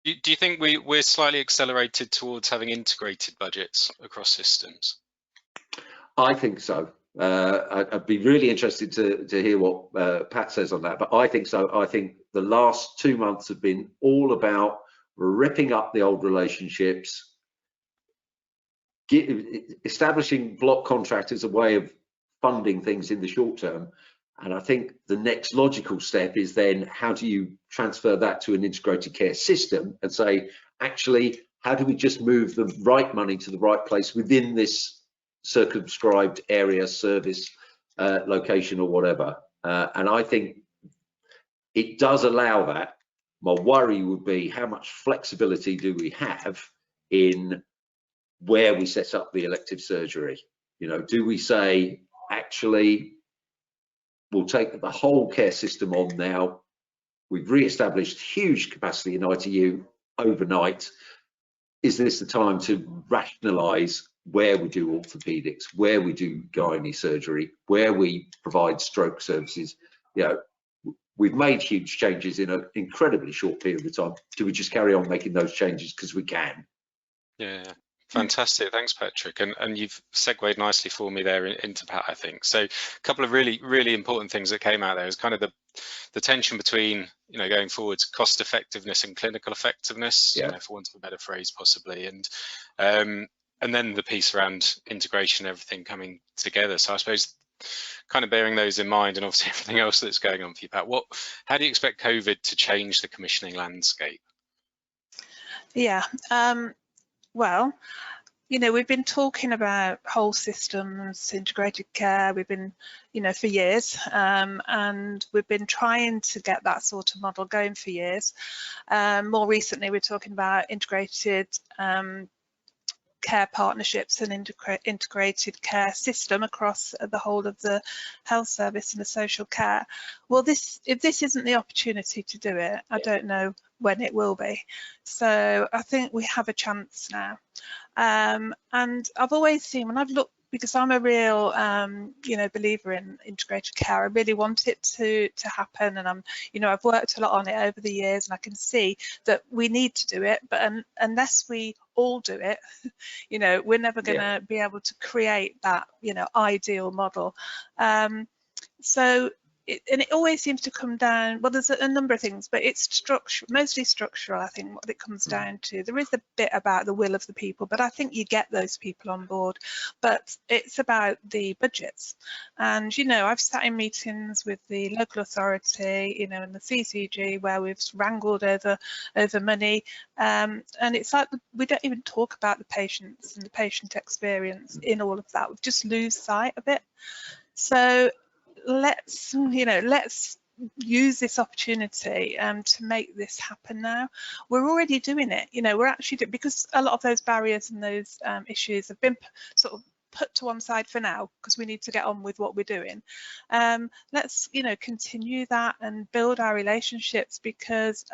Do you think we're slightly accelerated towards having integrated budgets across systems? I think so. I'd be really interested to hear what Pat says on that, but I think so. I think the last 2 months have been all about ripping up the old relationships, establishing block contract as a way of funding things in the short term. And I think the next logical step is then how do you transfer that to an integrated care system and say, actually, how do we just move the right money to the right place within this circumscribed area, service, location or whatever. And I think it does allow that. My worry would be how much flexibility do we have in where we set up the elective surgery? You know, do we say, actually, we'll take the whole care system on now. We've re-established huge capacity in ITU overnight. Is this the time to rationalise where we do orthopaedics, where we do gynae surgery, where we provide stroke services? You know, we've made huge changes in an incredibly short period of time. Do we just carry on making those changes because we can? Yeah. Fantastic, thanks Patrick, and you've segued nicely for me there into Pat, I think. So a couple of really important things that came out there is kind of the tension between, you know, going forwards, cost effectiveness and clinical effectiveness, yeah. You know, for want of a better phrase possibly, and then the piece around integration, everything coming together. So I suppose kind of bearing those in mind, and obviously everything else that's going on for you, Pat, how do you expect COVID to change the commissioning landscape? Yeah, well, you know, we've been talking about whole systems, integrated care, we've been, you know, for years, and we've been trying to get that sort of model going for years. More recently, we're talking about integrated care partnerships and integrated care system across the whole of the health service and the social care. Well, if this isn't the opportunity to do it, I don't know when it will be. So I think we have a chance now. And I've always seen, when I've looked, because I'm a real, you know, believer in integrated care, I really want it to happen, and you know, I've worked a lot on it over the years, and I can see that we need to do it, but unless we all do it, you know, we're never going to be able to create that, you know, ideal model. So it always seems to come down, well, there's a number of things, but it's mostly structural, I think, what it comes down to. There is a bit about the will of the people, but I think you get those people on board, but it's about the budgets. And, you know, I've sat in meetings with the local authority, you know, and the CCG, where we've wrangled over money, and it's like we don't even talk about the patients and the patient experience in all of that. We just lose sight of it. So let's use this opportunity to make this happen now. We're already doing it, you know, we're actually because a lot of those barriers and those issues have been sort of put to one side for now because we need to get on with what we're doing. Let's, you know, continue that and build our relationships, because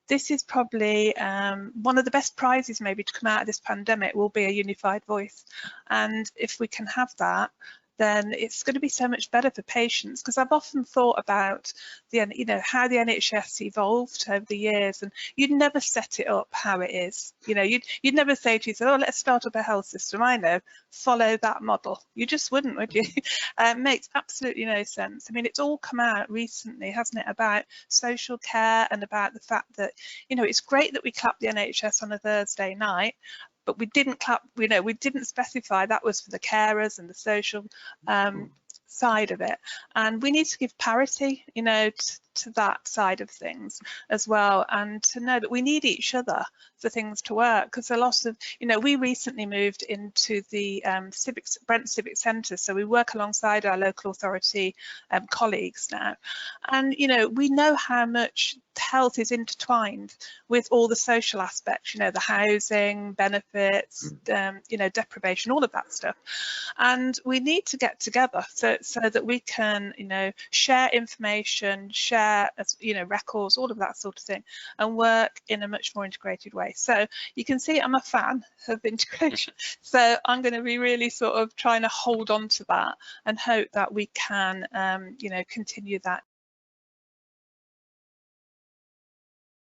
this is probably one of the best prizes maybe to come out of this pandemic will be a unified voice. And if we can have that, then it's going to be so much better for patients. Because I've often thought about the, you know, how the NHS evolved over the years, and you'd never set it up how it is. You know, you'd never say to yourself, oh, let's start up a health system. I know, follow that model. You just wouldn't, would you? It makes absolutely no sense. I mean, it's all come out recently, hasn't it, about social care and about the fact that, you know, it's great that we clap the NHS on a Thursday night, but we didn't clap, you know, we didn't specify that was for the carers and the social side of it. And we need to give parity, you know, to that side of things as well, and to know that we need each other for things to work. Because a lot of, you know, we recently moved into the Brent Civic Centre, so we work alongside our local authority colleagues now, and you know, we know how much health is intertwined with all the social aspects, you know, the housing benefits, you know, deprivation, all of that stuff. And we need to get together so that we can, you know, share information, share, you know, records, all of that sort of thing, and work in a much more integrated way. So you can see I'm a fan of integration. So I'm going to be really sort of trying to hold on to that and hope that we can, you know, continue that